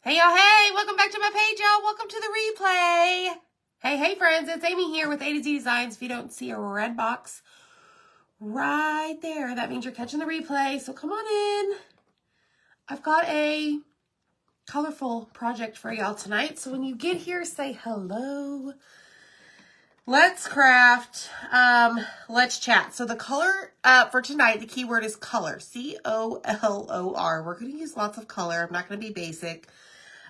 Hey, y'all, hey, welcome back to my page, y'all. Welcome to the replay. Hey, friends, it's Amy here with A to Z Designs. If you don't see a red box right there, that means you're catching the replay. So come on in. I've got a colorful project for y'all tonight. So when you get here, say hello. Let's craft, let's chat. So the color for tonight, the keyword is color, C-O-L-O-R. We're going to use lots of color. I'm not going to be basic.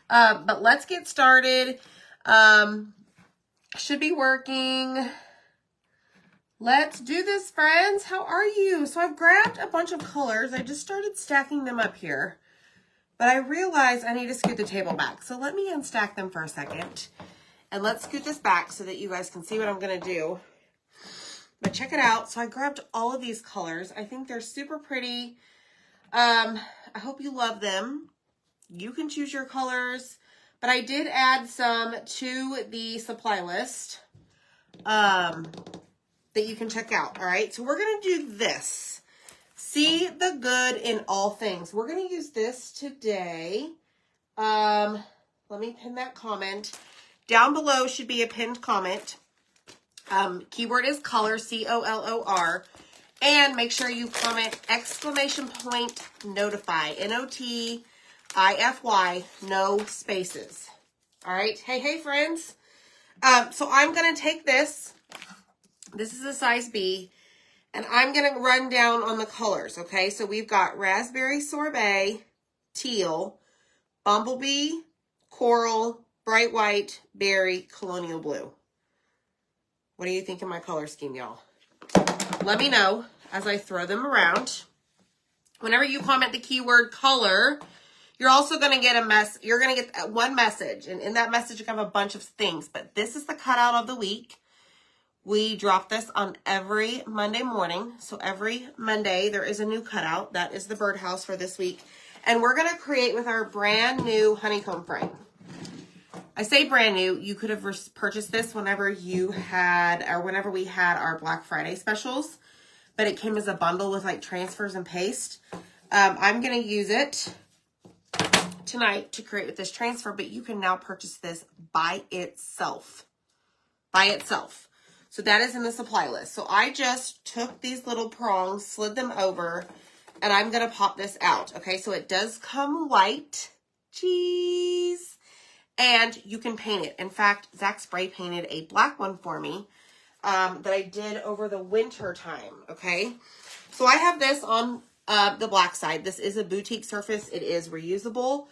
But let's get started. Should be working. Let's do this, friends. How are you? So I've grabbed a bunch of colors. I just started stacking them up here, but I realized I need to scoot the table back. So let me unstack them for a second, and let's scoot this back so that you guys can see what I'm going to do. But check it out. So I grabbed all of these colors. I think they're super pretty. I hope you love them. You can choose your colors, but I did add some to the supply list that you can check out. All right, so we're going to do this. See the good in all things. We're going to use this today. Let me pin that comment. Down below should be a pinned comment. Keyword is color, C-O-L-O-R. And make sure you comment exclamation point notify, N-O-T-I-F-Y, no spaces. All right. Hey, friends. So I'm going to take this. This is a size B. And I'm going to run down on the colors. Okay. So we've got raspberry sorbet, teal, bumblebee, coral, bright white, berry, colonial blue. What do you think of my color scheme, y'all? Let me know as I throw them around. Whenever you comment the keyword color, you're also going to get you're going to get one message. And in that message, you have a bunch of things. But this is the cutout of the week. We drop this on every Monday morning. So every Monday, there is a new cutout. That is the birdhouse for this week. And we're going to create with our brand new honeycomb frame. I say brand new. You could have purchased this whenever you had, or whenever we had our Black Friday specials. But it came as a bundle with like transfers and paste. I'm going to use it tonight to create with this transfer, but you can now purchase this by itself. So that is in the supply list. So I just took these little prongs, slid them over, and I'm going to pop this out. Okay, so it does come white. Jeez. And you can paint it. In fact, Zach spray painted a black one for me that I did over the winter time. Okay, so I have this on the black side. This is a boutique surface. It is reusable.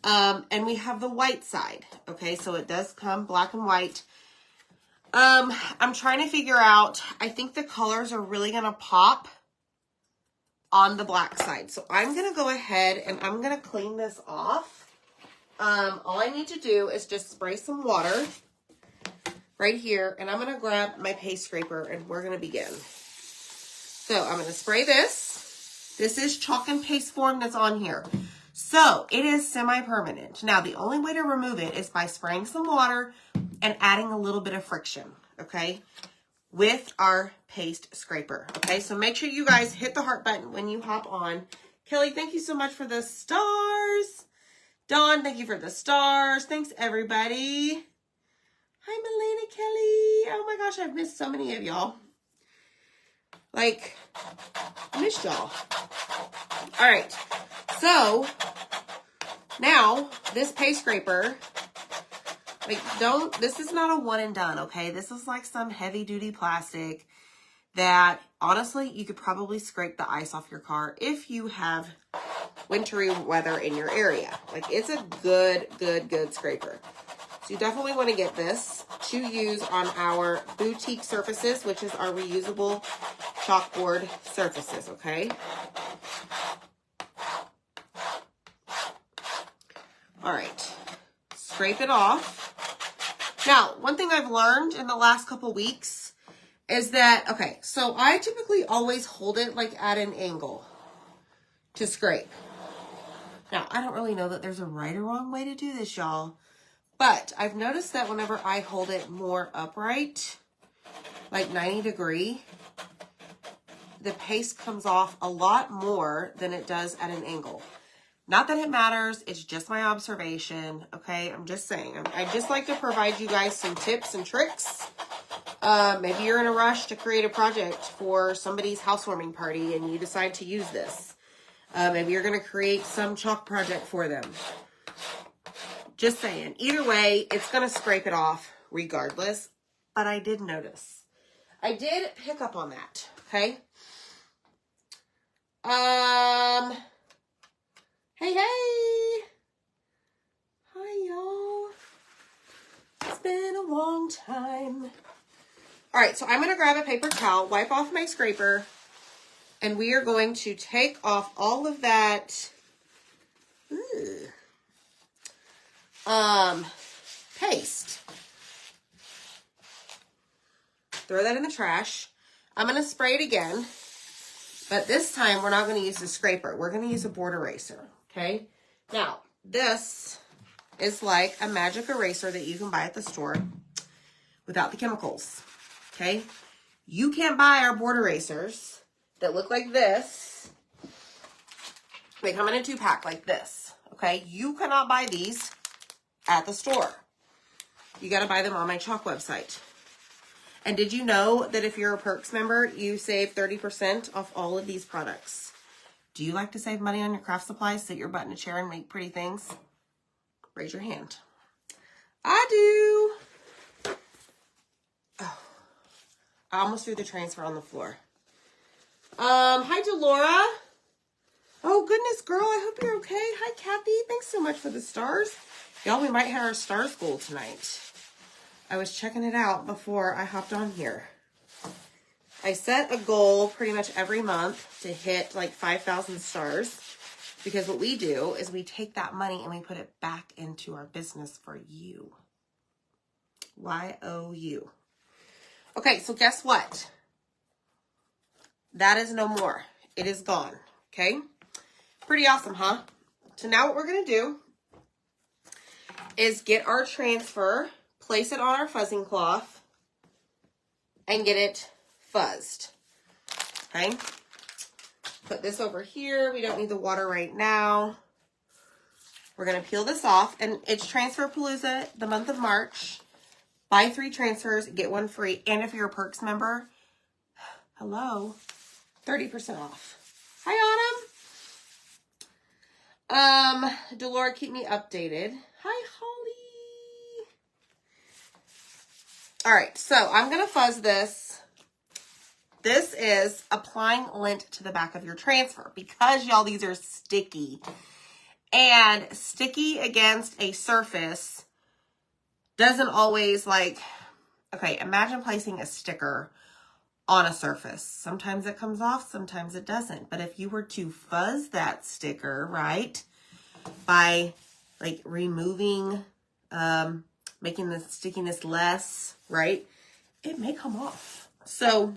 And we have the white side. Okay, so it does come black and white. I'm trying to figure out, I think the colors are really going to pop on the black side. So I'm going to go ahead and I'm going to clean this off. All I need to do is just spray some water right here. And I'm going to grab my paste scraper and we're going to begin. So I'm going to spray this. This is chalk and paste form that's on here. So it is semi-permanent. Now, the only way to remove it is by spraying some water and adding a little bit of friction, okay, with our paste scraper, okay? So make sure you guys hit the heart button when you hop on. Kelly, thank you so much for the stars. Dawn, thank you for the stars. Thanks, everybody. Hi, Melina Kelly. Oh, my gosh, I've missed so many of y'all. Like, I missed y'all. All right. So, now, this paste scraper, like, this is not a one and done, okay? This is like some heavy duty plastic that, honestly, you could probably scrape the ice off your car if you have wintry weather in your area. Like, it's a good scraper. So you definitely want to get this to use on our boutique surfaces, which is our reusable chalkboard surfaces, okay? All right, scrape it off. Now, one thing I've learned in the last couple weeks is that, okay, so I typically always hold it like at an angle to scrape. Now, I don't really know that there's a right or wrong way to do this, y'all, but I've noticed that whenever I hold it more upright, like 90 degree, the paste comes off a lot more than it does at an angle. Not that it matters. It's just my observation. Okay. I'm just saying. I just like to provide you guys some tips and tricks. Maybe you're in a rush to create a project for somebody's housewarming party and you decide to use this. Maybe you're going to create some chalk project for them. Just saying. Either way, it's going to scrape it off regardless. But I did notice. I did pick up on that. Okay. Hey. Hi, y'all. It's been a long time. All right, so I'm going to grab a paper towel, wipe off my scraper, and we are going to take off all of that paste. Throw that in the trash. I'm going to spray it again, but this time we're not going to use the scraper. We're going to use a board eraser, okay? Now, this is like a magic eraser that you can buy at the store without the chemicals, okay? You can't buy our board erasers that look like this. They come in a 2-pack like this, okay? You cannot buy these at the store. You got to buy them on my chalk website. And did you know that if you're a Perks member, you save 30% off all of these products? Do you like to save money on your craft supplies, sit your butt in a chair and make pretty things? Raise your hand. I do. Oh, I almost threw the transfer on the floor. Hi, Delora. Oh, goodness, girl, I hope you're okay. Hi, Kathy. Thanks so much for the stars. Y'all, we might have our stars goal tonight. I was checking it out before I hopped on here. I set a goal pretty much every month to hit like 5,000 stars because what we do is we take that money and we put it back into our business for you. Y-O-U. Okay, so guess what? That is no more. It is gone, okay? Pretty awesome, huh? So now what we're going to do is get our transfer, place it on our fuzzing cloth, and get it fuzzed. Okay? Put this over here. We don't need the water right now. We're going to peel this off. And it's Transfer Palooza, the month of March. Buy 3 transfers, get 1 free. And if you're a Perks member, hello, 30% off. Hi, Autumn. Delora, keep me updated. Hi, Holly. All right, so I'm going to fuzz this. This is applying lint to the back of your transfer because, y'all, these are sticky. And sticky against a surface doesn't always, like, okay, imagine placing a sticker on a surface. Sometimes it comes off, sometimes it doesn't. But if you were to fuzz that sticker, right, by, like, removing, making the stickiness less, right, it may come off. So,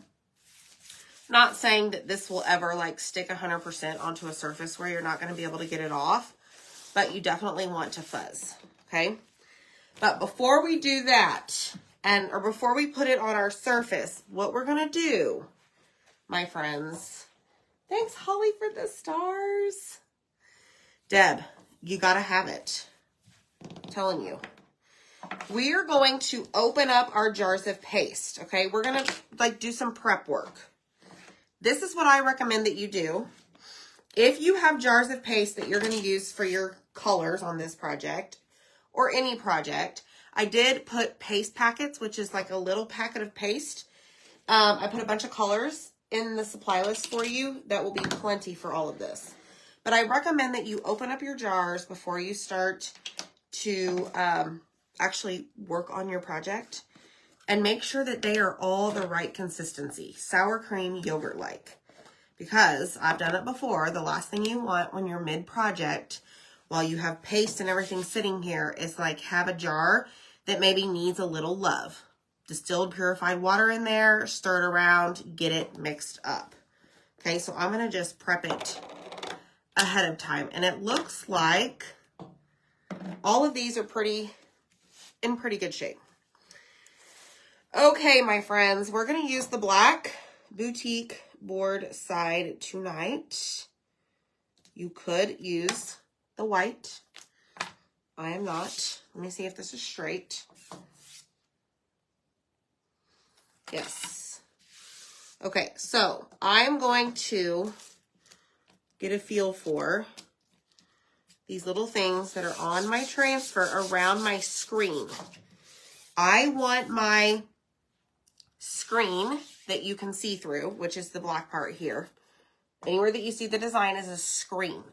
not saying that this will ever, like, stick 100% onto a surface where you're not going to be able to get it off, but you definitely want to fuzz, okay? But before we do that, or before we put it on our surface, what we're going to do, my friends, thanks, Holly, for the stars. Deb, you got to have it. I'm telling you. We are going to open up our jars of paste, okay? We're going to, like, do some prep work. This is what I recommend that you do. If you have jars of paste that you're going to use for your colors on this project or any project, I did put paste packets, which is like a little packet of paste. I put a bunch of colors in the supply list for you. That will be plenty for all of this. But I recommend that you open up your jars before you start to actually work on your project. And make sure that they are all the right consistency. Sour cream, yogurt-like. Because I've done it before. The last thing you want when you're mid-project, while you have paste and everything sitting here, is like have a jar that maybe needs a little love. Distilled purified water in there, stir it around, get it mixed up. Okay, so I'm going to just prep it ahead of time. And it looks like all of these are in pretty good shape. Okay, my friends, we're going to use the black boutique board side tonight. You could use the white. I am not. Let me see if this is straight. Yes. Okay, so I'm going to get a feel for these little things that are on my transfer around my screen. I want my screen that you can see through, which is the black part here. Anywhere that you see the design is a screen.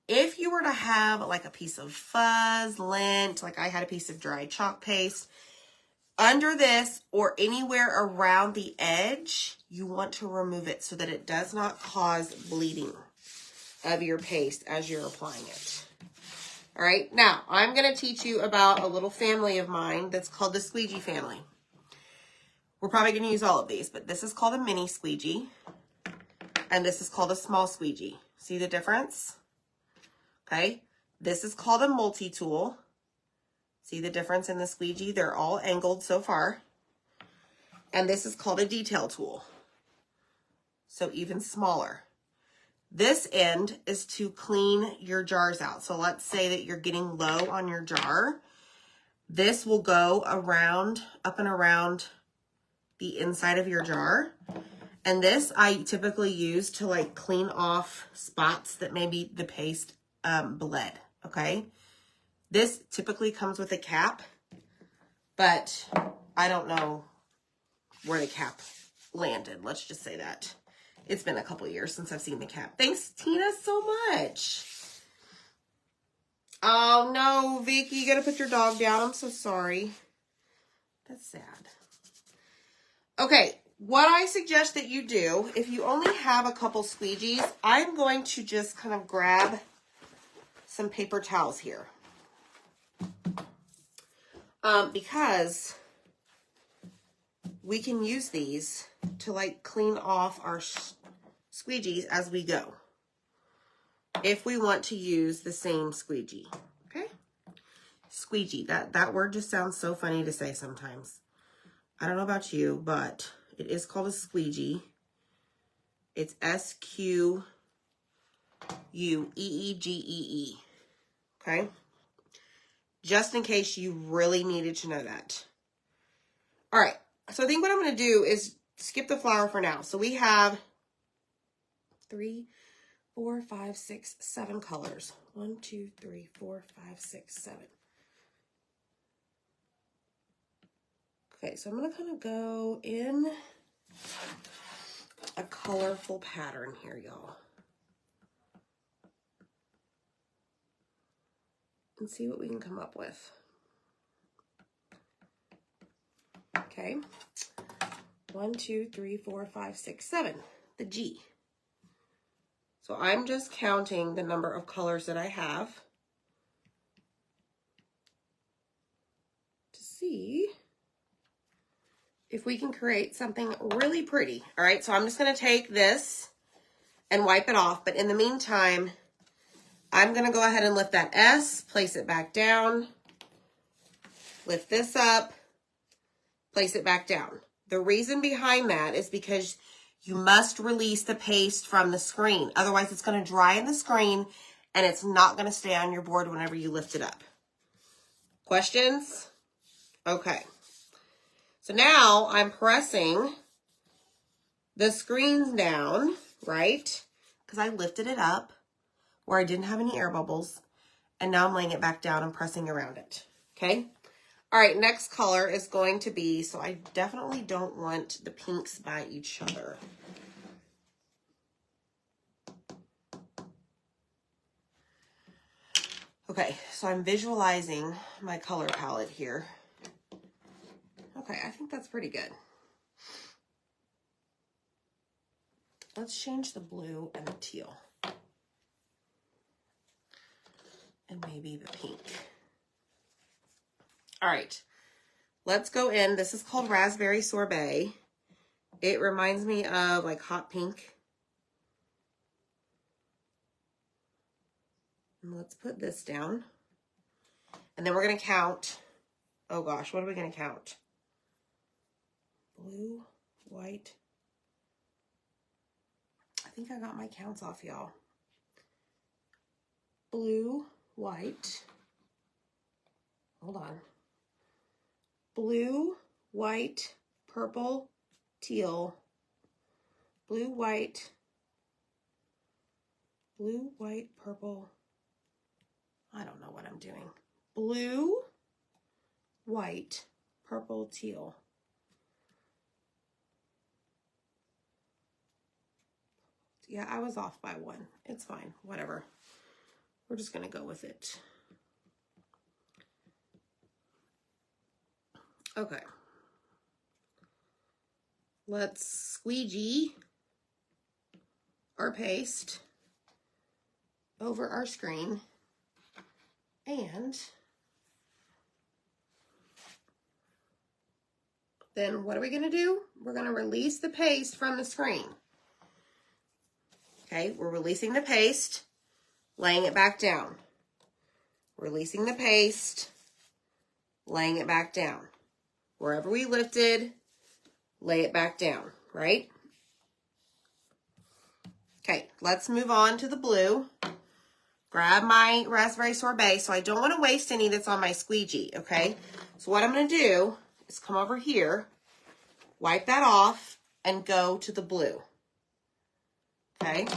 If you were to have like a piece of fuzz, lint, like I had a piece of dry chalk paste, under this or anywhere around the edge, you want to remove it so that it does not cause bleeding of your paste as you're applying it. All right, now I'm going to teach you about a little family of mine that's called the squeegee family. We're probably going to use all of these, but this is called a mini squeegee, and this is called a small squeegee. See the difference? Okay, this is called a multi-tool. See the difference in the squeegee? They're all angled so far. And this is called a detail tool. So even smaller. This end is to clean your jars out. So let's say that you're getting low on your jar. This will go around, up and around the inside of your jar. And this I typically use to like clean off spots that maybe the paste bled, okay? This typically comes with a cap, but I don't know where the cap landed. Let's just say that. It's been a couple years since I've seen the cap. Thanks, Tina, so much. Oh, no, Vicky, you gotta put your dog down. I'm so sorry. That's sad. Okay, what I suggest that you do, if you only have a couple squeegees, I'm going to just kind of grab some paper towels here. Because we can use these to like clean off our squeegees as we go. If we want to use the same squeegee, okay? Squeegee, that word just sounds so funny to say sometimes. I don't know about you, but it is called a squeegee. It's S-Q-U-E-E-G-E-E, okay? Just in case you really needed to know that. All right, so I think what I'm going to do is skip the flower for now. So we have 3, 4, 5, 6, 7 colors. 1, 2, 3, 4, 5, 6, 7. Okay, so I'm going to kind of go in a colorful pattern here, y'all. And see what we can come up with. Okay. 1, 2, 3, 4, 5, 6, 7. The G. So I'm just counting the number of colors that I have to see if we can create something really pretty. All right, so I'm just going to take this and wipe it off. But in the meantime, I'm going to go ahead and lift that S, place it back down, lift this up, place it back down. The reason behind that is because you must release the paste from the screen. Otherwise, it's going to dry in the screen and it's not going to stay on your board whenever you lift it up. Questions? Okay. So now I'm pressing the screen down, right? Because I lifted it up where I didn't have any air bubbles. And now I'm laying it back down and pressing around it. Okay? All right, next color is going to be, so I definitely don't want the pinks by each other. Okay, so I'm visualizing my color palette here. Okay, I think that's pretty good. Let's change the blue and the teal. And maybe the pink. All right, let's go in. This is called Raspberry Sorbet. It reminds me of like hot pink. And let's put this down. And then we're going to count. Oh gosh, what are we going to count? Blue, white. I think I got my counts off, y'all. Blue, white, hold on, blue, white, purple, teal, blue, white, purple, I don't know what I'm doing. Blue, white, purple, teal. Yeah, I was off by one. It's fine, whatever. We're just gonna go with it. Okay. Let's squeegee our paste over our screen, and then what are we gonna do? We're gonna release the paste from the screen. Okay, we're releasing the paste, laying it back down. Releasing the paste, laying it back down. Wherever we lifted, lay it back down, right? Okay, let's move on to the blue. Grab my raspberry sorbet. So I don't want to waste any that's on my squeegee, okay? So what I'm going to do is come over here, wipe that off, and go to the blue. Okay?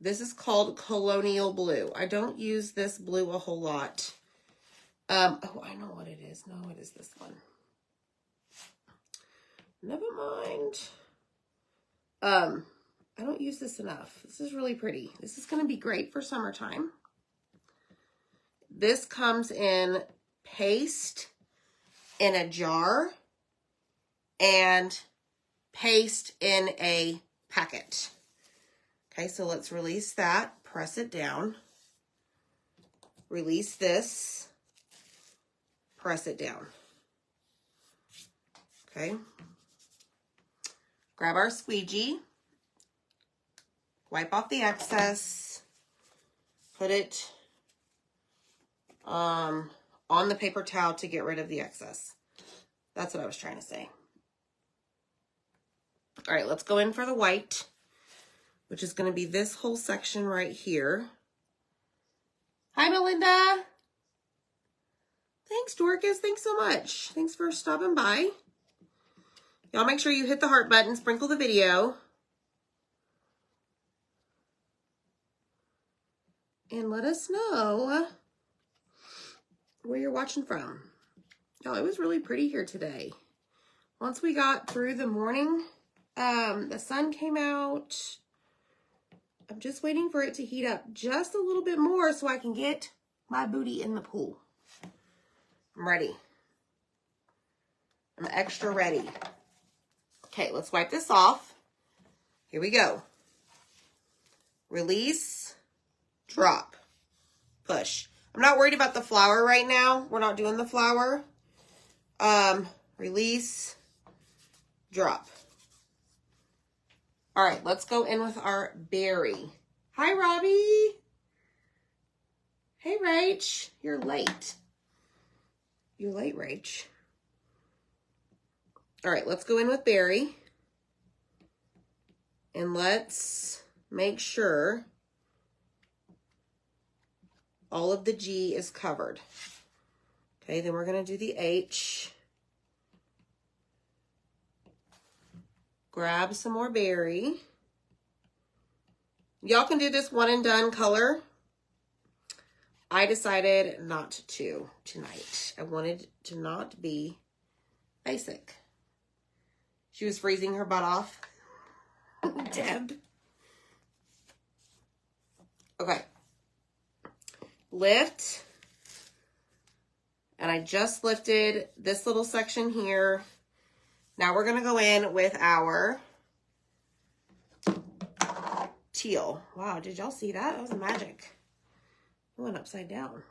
This is called Colonial Blue. I don't use this blue a whole lot. Oh, I know what it is. No, it is this one. Never mind. I don't use this enough. This is really pretty. This is going to be great for summertime. This comes in paste in a jar and paste in a packet. Okay, so let's release that. Press it down. Release this. Press it down. Okay. Grab our squeegee. Wipe off the excess. Put it on the paper towel to get rid of the excess. That's what I was trying to say. All right, let's go in for the white, which is going to be this whole section right here. Hi, Melinda. Thanks, Dorcas. Thanks so much. Thanks for stopping by. Y'all make sure you hit the heart button, sprinkle the video. And let us know where you're watching from. Y'all, it was really pretty here today. Once we got through the morning, the sun came out. I'm just waiting for it to heat up just a little bit more so I can get my booty in the pool. I'm ready. I'm extra ready. Okay, let's wipe this off. Here we go. Release, drop, push. I'm not worried about the flower right now. We're not doing the flower. Release, drop. All right, let's go in with our berry. Hi, Robbie. Hey, Rach. You're late. You're late, Rach. All right, let's go in with berry. And let's make sure all of the G is covered. Okay, then we're going to do the H. Grab some more berry. Y'all can do this one and done color. I decided not to tonight. I wanted to not be basic. She was freezing her butt off. Deb. Okay. Lift. And I just lifted this little section here. Now we're going to go in with our teal. Wow, did y'all see that? That was magic. It went upside down.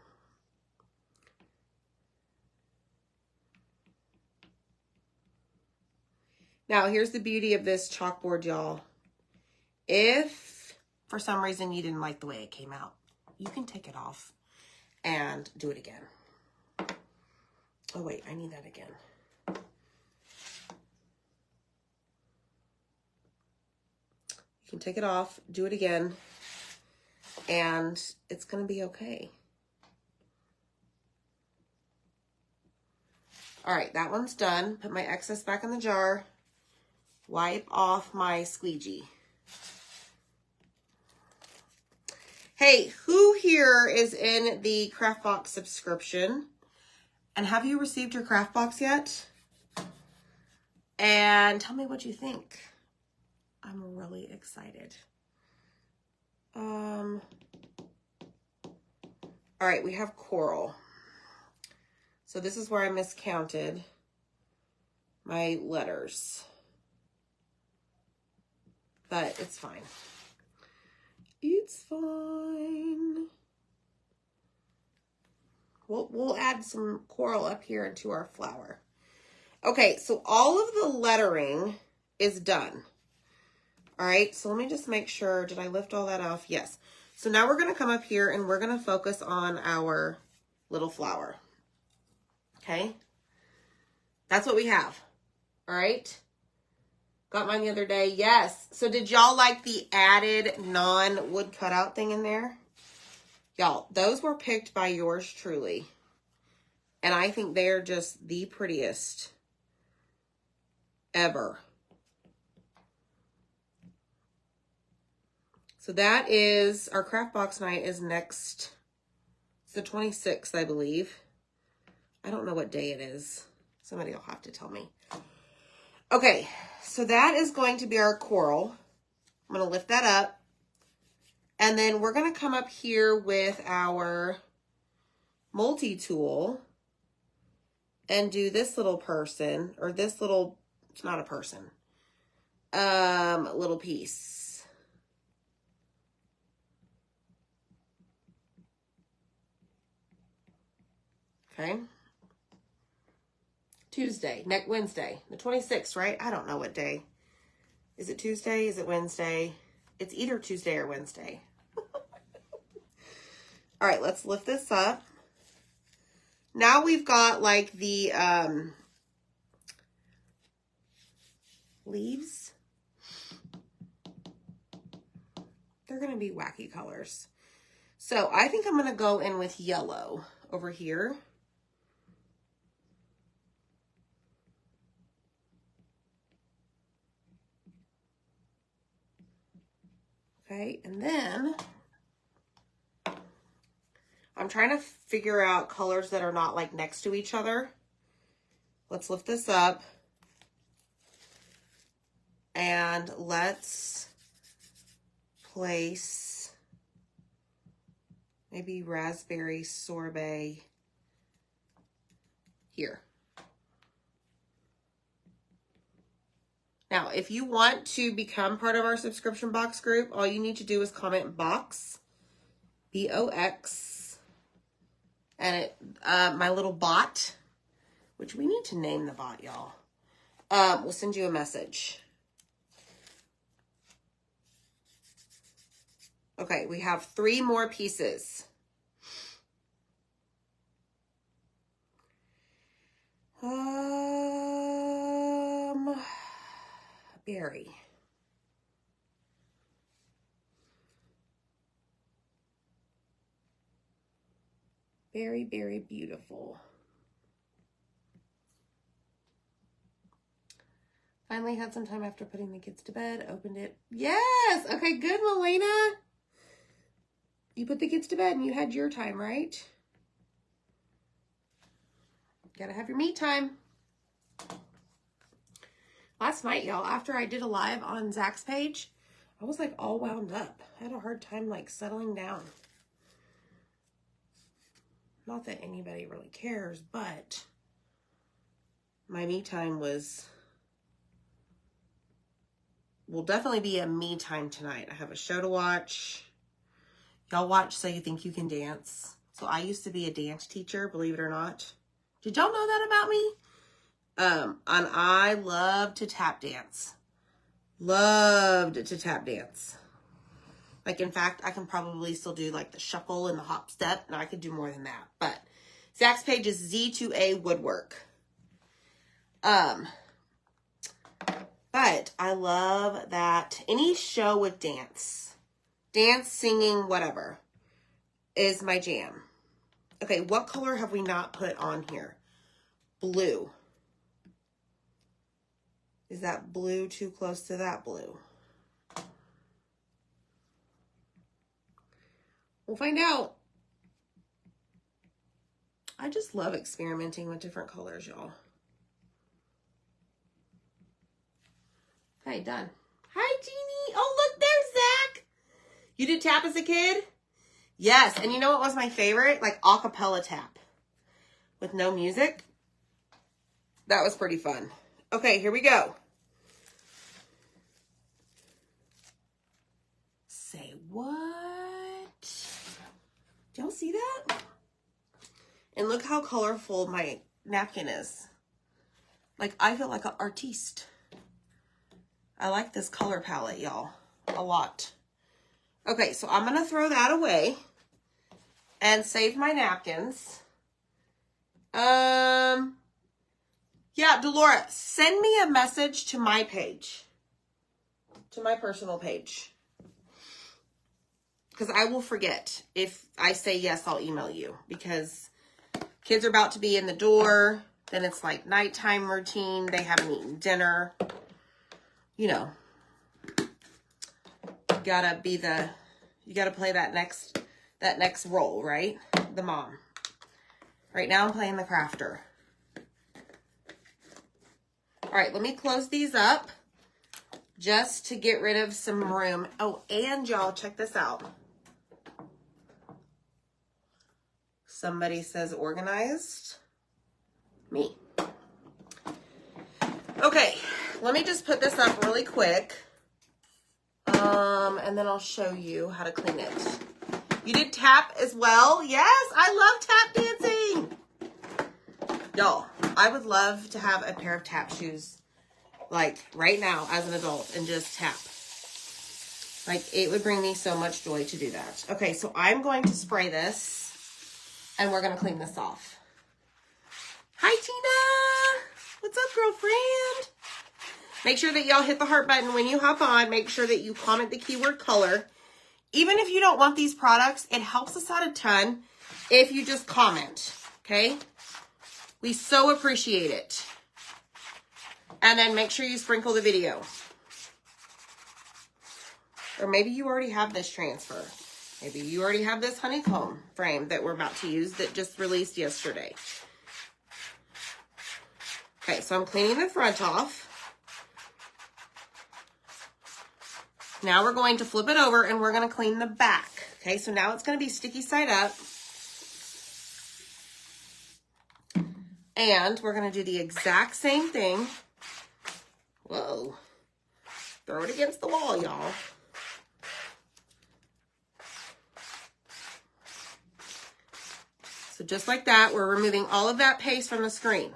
Now, here's the beauty of this chalkboard, y'all. If for some reason you didn't like the way it came out, you can take it off and do it again. Oh, wait, I need that again. You can take it off, do it again, and it's going to be okay. All right, that one's done. Put my excess back in the jar. Wipe off my squeegee. Hey, who here is in the Craft Box subscription? And have you received your Craft Box yet? And tell me what you think. I'm really excited. All right, we have coral. So this is where I miscounted my letters. But it's fine. It's fine. We'll add some coral up here into our flower. Okay, so all of the lettering is done. All right, so let me just make sure. Did I lift all that off? Yes. So now we're going to come up here and we're going to focus on our little flower. Okay? That's what we have. All right? Got mine the other day. Yes. So did y'all like the added non-wood cutout thing in there? Y'all, those were picked by yours truly. And I think they're just the prettiest ever. So that is, our Craft Box night is next, it's the 26th, I believe. I don't know what day it is. Somebody will have to tell me. Okay, so that is going to be our coral. I'm going to lift that up. And then we're going to come up here with our multi-tool and do this little person, or this little, it's not a person, little piece. Okay. Tuesday, next Wednesday, the 26th, right? I don't know what day. Is it Tuesday? Is it Wednesday? It's either Tuesday or Wednesday. All right, let's lift this up. Now we've got like the leaves. They're going to be wacky colors. So I think I'm going to go in with yellow over here. Okay, and then I'm trying to figure out colors that are not like next to each other. Let's lift this up. And let's place maybe raspberry sorbet here. Now, if you want to become part of our subscription box group, all you need to do is comment box, B-O-X, and it, my little bot, which we need to name the bot, y'all, will send you a message. Okay, we have 3 more pieces. Berry. Very, very beautiful. Finally had some time after putting the kids to bed. Opened it. Yes! Okay, good, Melena. You put the kids to bed and you had your time, right? Gotta have your me time. Last night, y'all, after I did a live on Zach's page, I was like all wound up. I had a hard time like settling down. Not that anybody really cares, but my me time will definitely be a me time tonight. I have a show to watch. Y'all watch So You Think You Can Dance. So I used to be a dance teacher, believe it or not. Did y'all know that about me? And I loved to tap dance. Loved to tap dance. Like, in fact, I can probably still do like the shuffle and the hop step. And I could do more than that. But Zach's page is Z2A Woodwork. But I love that any show with dance, singing, whatever, is my jam. Okay, what color have we not put on here? Blue. Is that blue too close to that blue? We'll find out. I just love experimenting with different colors, y'all. Okay, done. Hi, Jeannie. Oh, look, there's Zach. You did tap as a kid? Yes, and you know what was my favorite? Like a cappella tap with no music. That was pretty fun. Okay, here we go. Say what? Do y'all see that? And look how colorful my napkin is. Like, I feel like an artiste. I like this color palette, y'all, a lot. Okay, so I'm going to throw that away and save my napkins. Yeah, Delora, send me a message to my page, to my personal page, because I will forget. If I say yes, I'll email you, because kids are about to be in the door. Then it's like nighttime routine. They haven't eaten dinner. You know, you gotta play that next role, right? The mom. Right now I'm playing the crafter. All right, let me close these up just to get rid of some room. Oh, and y'all, check this out. Somebody says organized. Me. Okay, let me just put this up really quick. And then I'll show you how to clean it. You did tap as well? Yes, I love tap dancing. Y'all, I would love to have a pair of tap shoes, like right now as an adult, and just tap. Like, it would bring me so much joy to do that. Okay, so I'm going to spray this, and we're going to clean this off. Hi, Tina. What's up, girlfriend? Make sure that y'all hit the heart button when you hop on. Make sure that you comment the keyword color. Even if you don't want these products, it helps us out a ton if you just comment, okay? We so appreciate it. And then make sure you sprinkle the video. Or maybe you already have this transfer. Maybe you already have this honeycomb frame that we're about to use that just released yesterday. Okay, so I'm cleaning the front off. Now we're going to flip it over and we're going to clean the back. Okay, so now it's going to be sticky side up. And we're going to do the exact same thing. Whoa. Throw it against the wall, y'all. So just like that, we're removing all of that paste from the screen.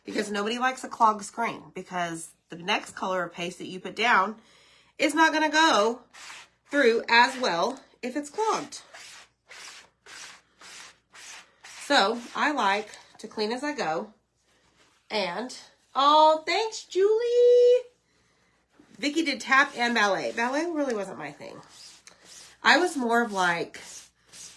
Because nobody likes a clogged screen. Because the next color of paste that you put down is not going to go through as well if it's clogged. So I like to clean as I go. And, oh, thanks, Julie. Vicky did tap and ballet. Ballet really wasn't my thing. I was more of like,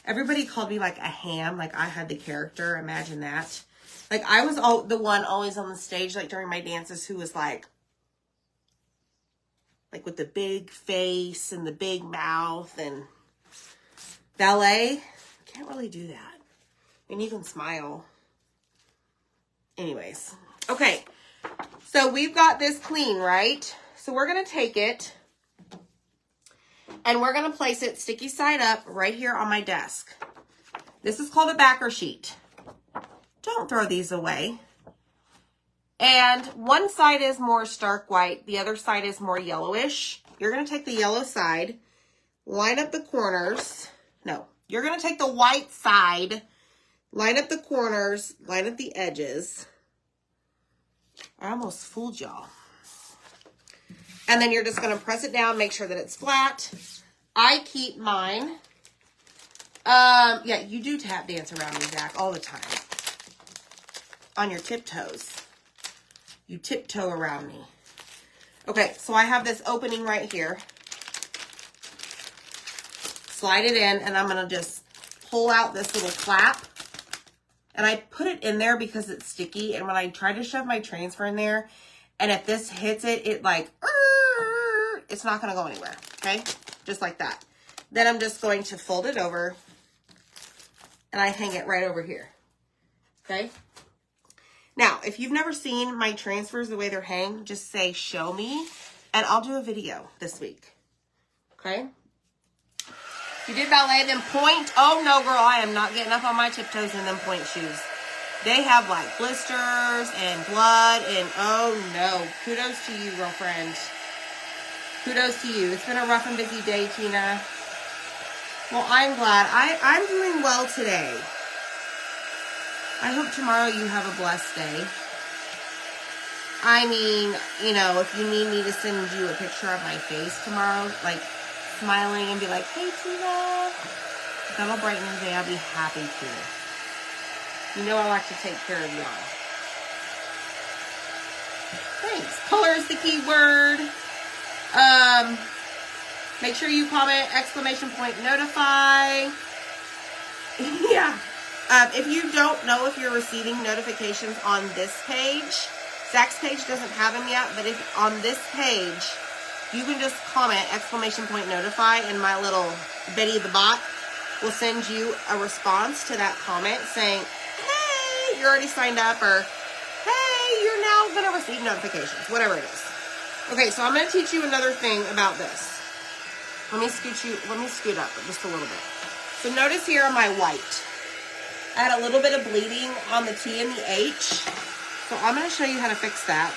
everybody called me like a ham. Like I had the character. Imagine that. Like I was the one always on the stage, like during my dances, who was like with the big face and the big mouth. And ballet, can't really do that. And you can smile. Anyways. Okay. So we've got this clean, right? So we're going to take it and we're going to place it sticky side up right here on my desk. This is called a backer sheet. Don't throw these away. And one side is more stark white. The other side is more yellowish. You're going to take the yellow side, line up the corners. No, you're going to take the white side, line up the corners, line up the edges. I almost fooled y'all. And then you're just going to press it down, make sure that it's flat. I keep mine. Yeah, you do tap dance around me, Zach, all the time. On your tiptoes. You tiptoe around me. Okay, so I have this opening right here. Slide it in, and I'm going to just pull out this little flap. And I put it in there because it's sticky. And when I try to shove my transfer in there, and if this hits it, it like, it's not going to go anywhere. Okay, just like that. Then I'm just going to fold it over, and I hang it right over here. Okay. Now, if you've never seen my transfers the way they're hanged, just say, show me, and I'll do a video this week. Okay. You did ballet, then point. Oh, no, girl, I am not getting up on my tiptoes in them point shoes. They have, like, blisters and blood, and oh, no. Kudos to you, girlfriend. Kudos to you. It's been a rough and busy day, Tina. Well, I'm glad. I'm doing well today. I hope tomorrow you have a blessed day. I mean, you know, if you need me to send you a picture of my face tomorrow, like, smiling and be like, hey, Tina, that'll brighten your day. I'll be happy to. You know I like to take care of y'all. Thanks. Color is the key word. Make sure you comment, exclamation point, notify. Yeah. If you don't know if you're receiving notifications on this page, Zach's page doesn't have them yet, but if on this page, you can just comment, exclamation point, notify, and my little Betty the bot will send you a response to that comment saying, hey, you're already signed up, or hey, you're now going to receive notifications, whatever it is. Okay, so I'm going to teach you another thing about this. Let me scoot up just a little bit. So notice here on my white, I had a little bit of bleeding on the T and the H. So I'm going to show you how to fix that.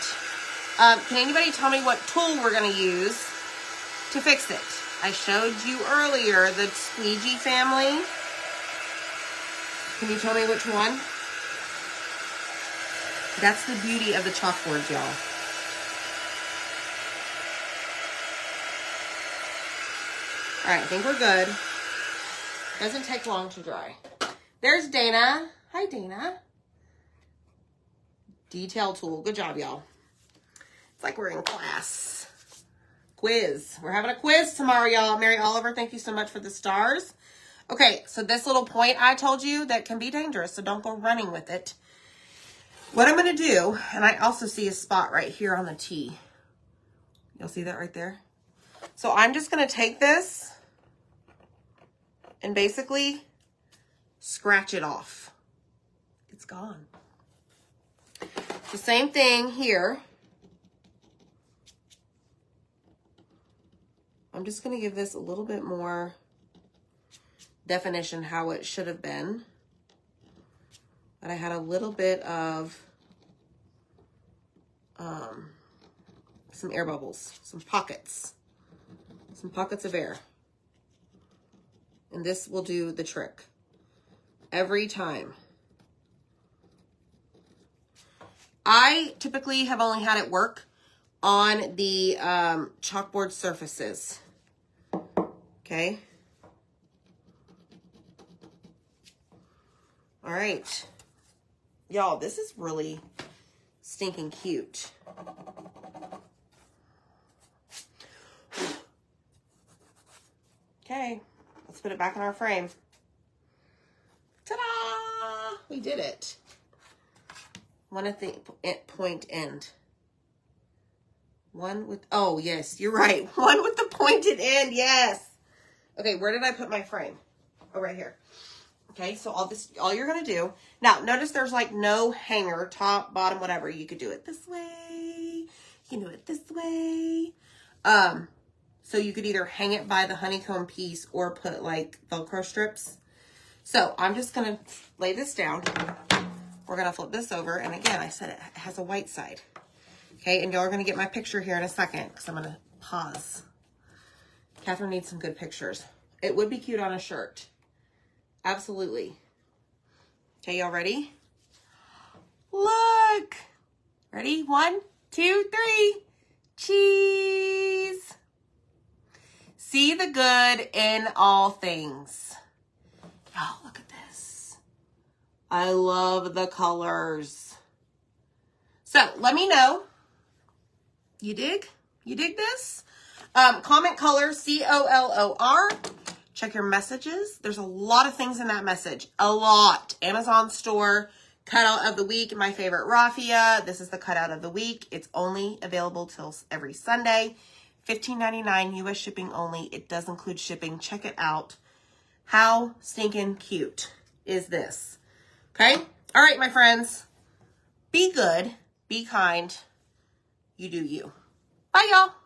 Can anybody tell me what tool we're going to use to fix it? I showed you earlier the squeegee family. Can you tell me which one? That's the beauty of the chalkboards, y'all. All right, I think we're good. Doesn't take long to dry. There's Dana. Hi, Dana. Detail tool. Good job, y'all. It's like we're in class. Quiz. We're having a quiz tomorrow, y'all. Mary Oliver, thank you so much for the stars. Okay, so this little point I told you, that can be dangerous, so don't go running with it. What I'm going to do, and I also see a spot right here on the T. You'll see that right there? So I'm just going to take this and basically scratch it off. It's gone. The same thing here. I'm just going to give this a little bit more definition how it should have been. But I had a little bit of some air bubbles, some pockets of air. And this will do the trick every time. I typically have only had it work on the chalkboard surfaces. Okay. All right. Y'all, this is really stinking cute. Okay, let's put it back in our frame. Ta-da! We did it. One at the point end. One with, oh yes, you're right. One with the pointed end, yes. Okay, where did I put my frame? Oh, right here. Okay, so all you're gonna do, now notice there's like no hanger, top, bottom, whatever. You could do it this way. You can do it this way. So you could either hang it by the honeycomb piece or put like Velcro strips. So I'm just gonna lay this down. We're gonna flip this over. And again, I said it has a white side. Okay, and y'all are gonna get my picture here in a second because I'm gonna pause. Catherine needs some good pictures. It would be cute on a shirt. Absolutely. Okay, y'all ready? Look. Ready? 1, 2, 3. Cheese. See the good in all things. Y'all, look at this. I love the colors. So, let me know. You dig? You dig this? Comment color, COLOR. Check your messages. There's a lot of things in that message. A lot. Amazon store, cutout of the week, my favorite raffia. This is the cutout of the week. It's only available till every Sunday. $15.99 US shipping only. It does include shipping. Check it out. How stinking cute is this? Okay? All right, my friends. Be good. Be kind. You do you. Bye, y'all.